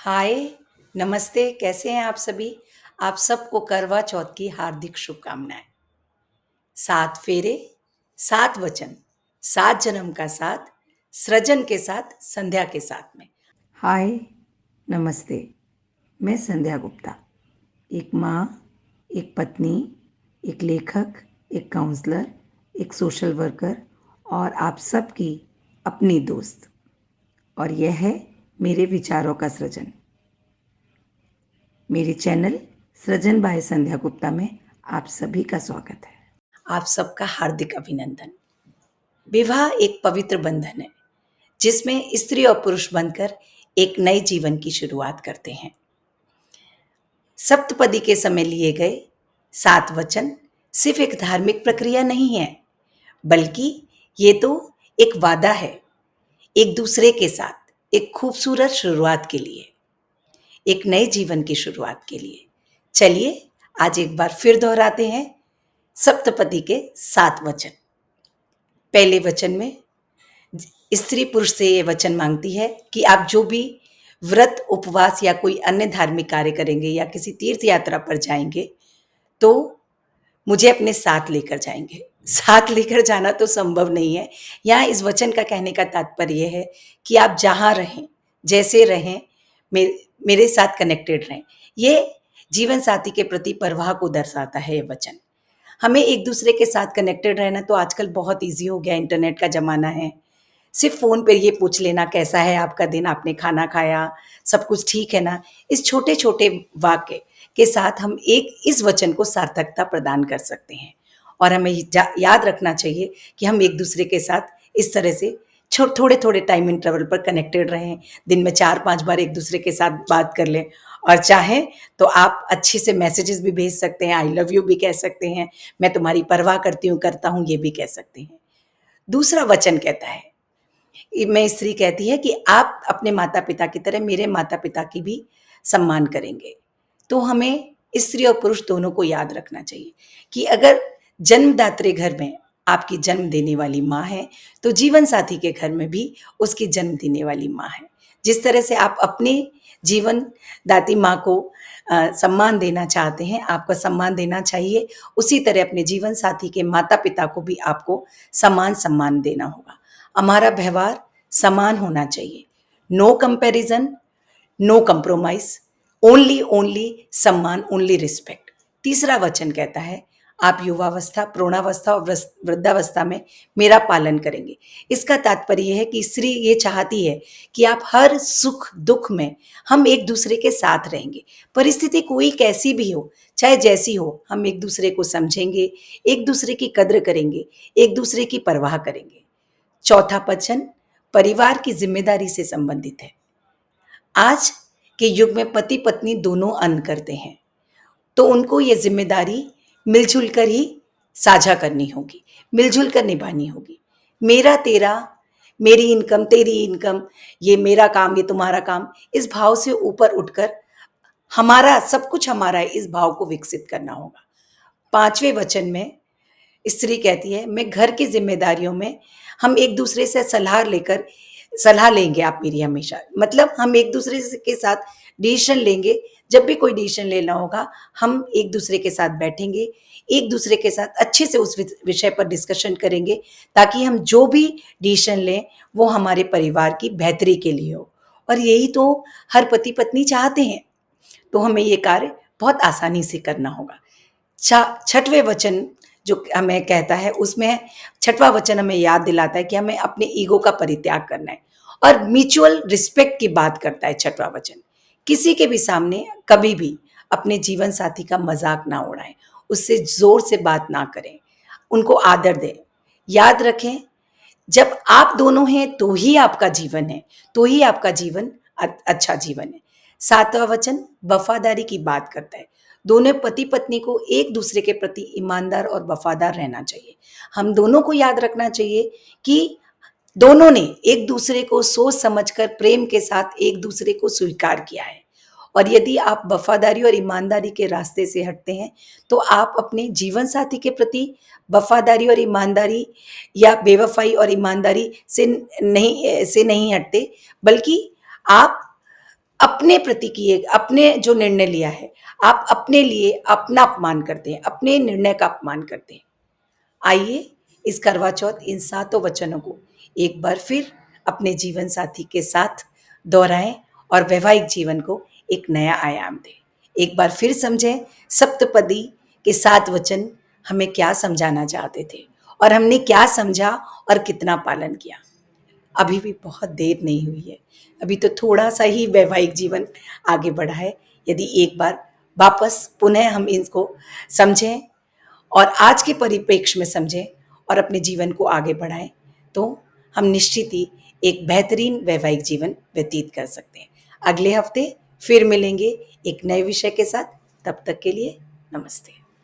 हाय, नमस्ते, कैसे हैं आप सभी? आप सबको करवा चौथ की हार्दिक शुभकामनाएँ। 7 फेरे, 7 वचन, 7 जन्म का साथ, सृजन के साथ, संध्या के साथ में। हाय, नमस्ते। मैं संध्या गुप्ता, एक माँ, एक पत्नी, एक लेखक, एक काउंसलर, एक सोशल वर्कर और आप सबकी अपनी दोस्त। और यह है मेरे विचारों का सृजन। मेरे चैनल सृजन बाय संध्या गुप्ता में आप सभी का स्वागत है। आप सबका हार्दिक अभिनंदन। विवाह एक पवित्र बंधन है, जिसमें स्त्री और पुरुष बनकर एक नए जीवन की शुरुआत करते हैं। सप्तपदी के समय लिए गए 7 वचन सिर्फ एक धार्मिक प्रक्रिया नहीं है, बल्कि ये तो एक वादा है, एक दूसरे के साथ एक खूबसूरत शुरुआत के लिए, एक नए जीवन की शुरुआत के लिए। चलिए आज एक बार फिर दोहराते हैं सप्तपदी के 7 वचन। पहले वचन में स्त्री पुरुष से ये वचन मांगती है कि आप जो भी व्रत, उपवास या कोई अन्य धार्मिक कार्य करेंगे या किसी तीर्थ यात्रा पर जाएंगे, तो मुझे अपने साथ लेकर जाएंगे। साथ लेकर जाना तो संभव नहीं है। यहाँ इस वचन का कहने का तात्पर्य यह है कि आप जहाँ रहें, जैसे रहें, मेरे साथ कनेक्टेड रहें। ये जीवन साथी के प्रति परवाह को दर्शाता है ये वचन। हमें एक दूसरे के साथ कनेक्टेड रहना तो आजकल बहुत ईजी हो गया, इंटरनेट का ज़माना है। सिर्फ फ़ोन पे ये पूछ लेना कैसा है आपका दिन, आपने खाना खाया, सब कुछ ठीक है ना? इस छोटे-छोटे वाक्य के साथ हम एक इस वचन को सार्थकता प्रदान कर सकते हैं। और हमें याद रखना चाहिए कि हम एक दूसरे के साथ इस तरह से थोड़े-थोड़े टाइम इंटरवल पर कनेक्टेड रहें। दिन में 4-5 बार एक दूसरे के साथ बात कर लें और चाहें तो आप अच्छे से मैसेजेस भी भेज सकते हैं, आई लव यू भी कह सकते हैं, मैं तुम्हारी परवाह करती हूँ, करता हूँ, ये भी कह सकते हैं। दूसरा वचन कहता है, में स्त्री कहती है कि आप अपने माता-पिता की तरह मेरे माता-पिता की भी सम्मान करेंगे। तो हमें स्त्री और पुरुष दोनों को याद रखना चाहिए कि अगर जन्मदात्री घर में आपकी जन्म देने वाली माँ है, तो जीवन साथी के घर में भी उसकी जन्म देने वाली माँ है। जिस तरह से आप अपने जीवन दाती माँ को सम्मान देना चाहते हैं, आपको सम्मान देना चाहिए, उसी तरह अपने जीवन साथी के माता-पिता को भी आपको समान सम्मान देना होगा। हमारा व्यवहार समान होना चाहिए। No comparison, no compromise, only only सम्मान, ओनली रिस्पेक्ट। तीसरा वचन कहता है, आप युवावस्था, प्रौढ़ावस्था और वृद्धावस्था में मेरा पालन करेंगे। इसका तात्पर्य यह है कि स्त्री ये चाहती है कि आप हर सुख दुख में हम एक दूसरे के साथ रहेंगे। परिस्थिति कोई कैसी भी हो, चाहे जैसी हो, हम एक दूसरे को समझेंगे, एक दूसरे की कद्र करेंगे, एक दूसरे की परवाह करेंगे। चौथा वचन परिवार की जिम्मेदारी से संबंधित है। आज के युग में पति पत्नी दोनों अन्न करते हैं, तो उनको ये जिम्मेदारी मिलजुल कर ही साझा करनी होगी, मिलजुल कर निभानी होगी। मेरा तेरा, मेरी इनकम तेरी इनकम, ये मेरा काम ये तुम्हारा काम, इस भाव से ऊपर उठकर हमारा सब कुछ हमारा है, इस भाव को विकसित करना होगा। पांचवें वचन में स्त्री कहती है, मैं घर की जिम्मेदारियों में हम एक दूसरे से सलाह लेंगे, आप मेरी हमेशा, मतलब हम एक दूसरे के साथ डिसीजन लेंगे। जब भी कोई डिसीजन लेना होगा, हम एक दूसरे के साथ बैठेंगे, एक दूसरे के साथ अच्छे से उस विषय पर डिस्कशन करेंगे, ताकि हम जो भी डिसीजन लें वो हमारे परिवार की बेहतरी के लिए हो। और यही तो हर पति पत्नी चाहते हैं। तो हमें ये कार्य बहुत आसानी से करना होगा। छठवें वचन जो हमें कहता है, उसमें छठवां वचन हमें याद दिलाता है कि हमें अपने ईगो का परित्याग करना है और म्यूचुअल रिस्पेक्ट की बात करता है छठवां वचन। किसी के भी सामने कभी भी अपने जीवन साथी का मजाक ना उड़ाएं, उससे जोर से बात ना करें, उनको आदर दें। याद रखें, जब आप दोनों हैं तो ही आपका जीवन है, तो ही आपका जीवन अच्छा जीवन है। सातवां वचन वफादारी की बात करता है। दोनों पति पत्नी को एक दूसरे के प्रति ईमानदार और वफादार रहना चाहिए। हम दोनों को याद रखना चाहिए कि दोनों ने एक दूसरे को सोच समझकर प्रेम के साथ एक दूसरे को स्वीकार किया है। और यदि आप वफादारी और ईमानदारी के रास्ते से हटते हैं, तो आप अपने जीवन साथी के प्रति वफादारी और ईमानदारी या बेवफाई और ईमानदारी से नहीं हटते, बल्कि आप अपने प्रति किए, अपने जो निर्णय लिया है, आप अपने लिए अपना अपमान करते हैं, अपने निर्णय का अपमान करते हैं। आइए इस करवा चौथ इन सातों वचनों को एक बार फिर अपने जीवन साथी के साथ दोहराएं और वैवाहिक जीवन को एक नया आयाम दें। एक बार फिर समझें सप्तपदी के 7 वचन हमें क्या समझाना चाहते थे और हमने क्या समझा और कितना पालन किया। अभी भी बहुत देर नहीं हुई है, अभी तो थोड़ा सा ही वैवाहिक जीवन आगे बढ़ा है। यदि एक बार वापस पुनः हम इसको समझें और आज के परिप्रेक्ष्य में समझें और अपने जीवन को आगे बढ़ाएं, तो हम निश्चित ही एक बेहतरीन वैवाहिक जीवन व्यतीत कर सकते हैं। अगले हफ्ते फिर मिलेंगे एक नए विषय के साथ। तब तक के लिए नमस्ते।